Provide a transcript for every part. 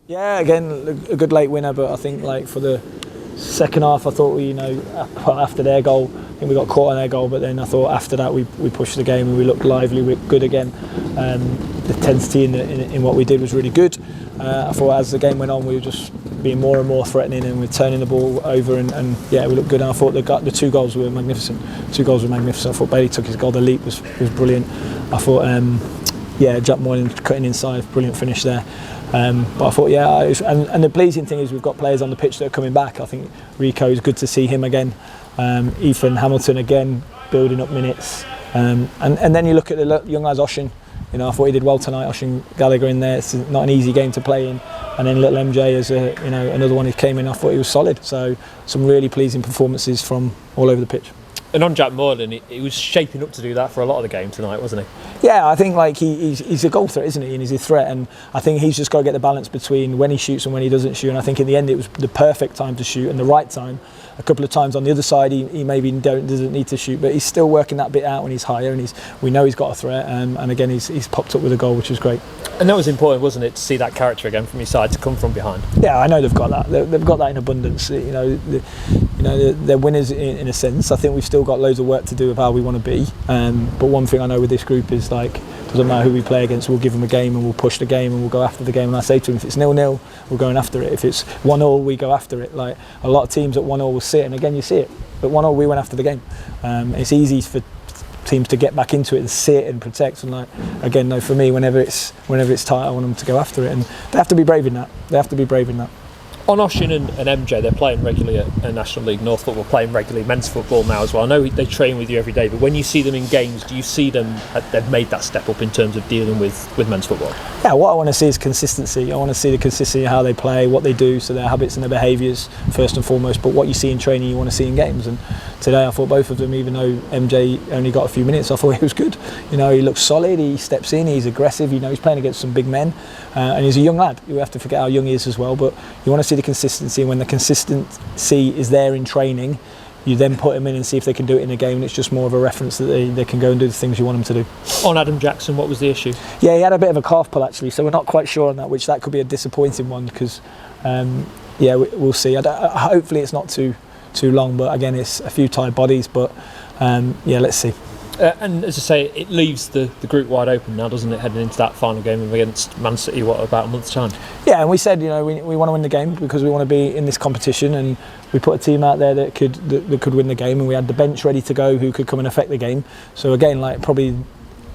Yeah, again, a good late winner, but I think like for the second half, I thought we, after their goal, I think we got caught on their goal, but then I thought after that we pushed the game and we looked lively, we looked good again. The intensity in what we did was really good. I thought as the game went on, we were just being more and more threatening and we're turning the ball over and yeah, we looked good. And I thought the 2 goals were magnificent. I thought Bailey took his goal, the leap was brilliant. I thought, Jack Moylan cutting inside, brilliant finish there. But I thought, and the pleasing thing is we've got players on the pitch that are coming back. I think Rico is good to see him again. Ethan Hamilton again, building up minutes. And then you look at the young lads, Oshin. I thought he did well tonight. Oshin Gallagher in there. It's not an easy game to play in. And then little MJ as another one who came in. I thought he was solid. So some really pleasing performances from all over the pitch. And on Jack Moylan, he was shaping up to do that for a lot of the game tonight, wasn't he? Yeah, I think like he's a goal threat, isn't he? And he's a threat. And I think he's just got to get the balance between when he shoots and when he doesn't shoot. And I think in the end it was the perfect time to shoot and the right time. A couple of times on the other side he maybe doesn't need to shoot, but he's still working that bit out when he's higher, and we know he's got a threat. And again he's popped up with a goal, which is great. And that was important, wasn't it, to see that character again from your side, to come from behind? Yeah, I know they've got that. They've got that in abundance. They're winners in a sense. I think we've still got loads of work to do with how we want to be. But one thing I know with this group is like, doesn't matter who we play against, we'll give them a game and we'll push the game and we'll go after the game. And I say to them, if it's 0-0, we're going after it. If it's 1-0, we go after it. Like a lot of teams at 1-0 will sit, and again you see it. At 1-0, we went after the game. It's easy for teams to get back into it and sit and protect. And like again, no, for me, whenever it's tight, I want them to go after it, and they have to be brave in that. On Oshin and MJ, they're playing regularly at National League North football, playing regularly men's football now as well. I know they train with you every day, but when you see them in games, do you see them, they've made that step up in terms of dealing with men's football? Yeah, what I want to see is consistency. I want to see the consistency of how they play, what they do, so their habits and their behaviours first and foremost, but what you see in training you want to see in games. And today I thought both of them, even though MJ only got a few minutes, I thought he was good. He looks solid, he steps in, he's aggressive, he's playing against some big men, and he's a young lad. You have to forget how young he is as well, but you want to see the consistency, and when the consistency is there in training, you then put them in and see if they can do it in a game, and it's just more of a reference that they can go and do the things you want them to do. On Adam Jackson, what was the issue? Yeah, he had a bit of a calf pull actually, so we're not quite sure on that, which that could be a disappointing one because we'll see. Hopefully it's not too long, but again it's a few tired bodies, but let's see. And as I say, it leaves the group wide open now, doesn't it, heading into that final game against Man City, about a month's time? Yeah, and we said, we want to win the game because we want to be in this competition, and we put a team out there that could win the game, and we had the bench ready to go who could come and affect the game. So again, like probably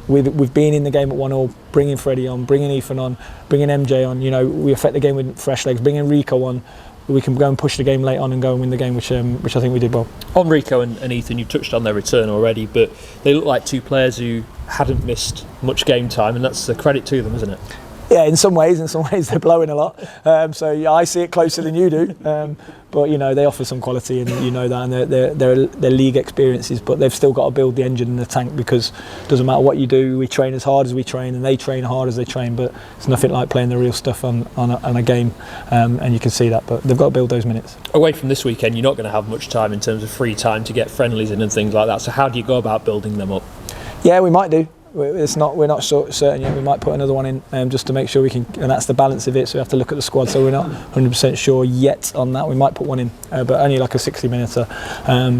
we've been in the game at 1-1, bringing Freddie on, bringing Ethan on, bringing MJ on, we affect the game with fresh legs, bringing Rico on. We can go and push the game late on and go and win the game, which I think we did well. On Rico and Ethan, you touched on their return already, but they look like two players who hadn't missed much game time, and that's a credit to them, isn't it? Yeah, in some ways they're blowing a lot. So I see it closer than you do. But they offer some quality, and that, and they're league experiences. But they've still got to build the engine in the tank, because it doesn't matter what you do. We train as hard as we train, and they train hard as they train. But it's nothing like playing the real stuff on a game, and you can see that. But they've got to build those minutes. Away from this weekend, you're not going to have much time in terms of free time to get friendlies in and things like that. So how do you go about building them up? Yeah, we might do. We're not certain yet. We might put another one in just to make sure we can, and that's the balance of it. So we have to look at the squad. So we're not 100% sure yet on that. We might put one in, but only like a 60-minute.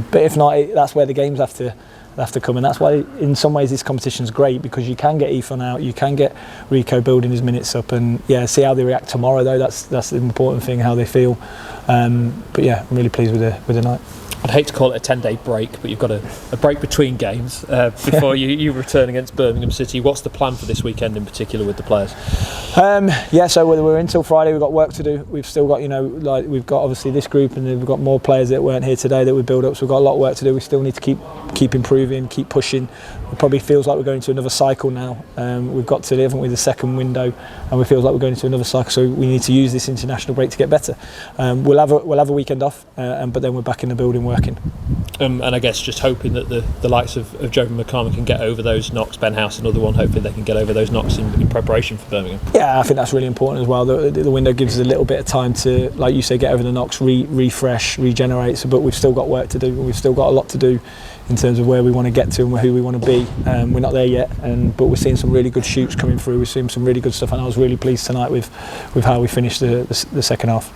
But if not, that's where the games have to come, and that's why in some ways this competition is great, because you can get Ethan out, you can get Rico building his minutes up, and see how they react tomorrow though. That's the important thing, how they feel. But yeah, I'm really pleased with the night. I'd hate to call it a 10-day break, but you've got a break between games before you return against Birmingham City. What's the plan for this weekend in particular with the players? So we're in till Friday. We've got work to do. We've still got, we've got obviously this group, and then we've got more players that weren't here today that we build up. So we've got a lot of work to do. We still need to keep improving, keep pushing. It probably feels like we're going to another cycle now. We've got to, haven't we, the second window, and it feels like we're going to another cycle. So we need to use this international break to get better. We'll have a weekend off, but then we're back in the building working. And I guess just hoping that the likes of Joe McCormick can get over those knocks. Ben House, another one. Hopefully they can get over those knocks in preparation for Birmingham. Yeah, I think that's really important as well. The window gives us a little bit of time to, like you say, get over the knocks, refresh, regenerate. But we've still got work to do. We've still got a lot to do in terms of where we want to get to and who we want to be. We're not there yet, but we're seeing some really good shoots coming through. We're seeing some really good stuff, and I was really pleased tonight with how we finished the second half.